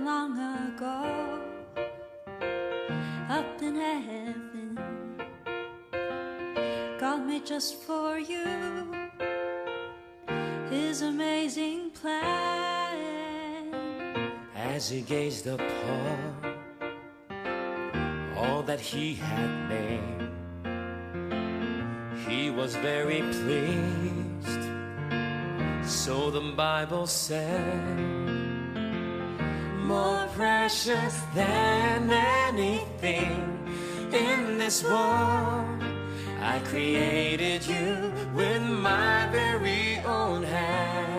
long ago, up in heaven, God made just for you His amazing plan. As He gazed upon all that He had made, He was very pleased. So the Bible said, more precious than anything in this world, I created you with my very own hand.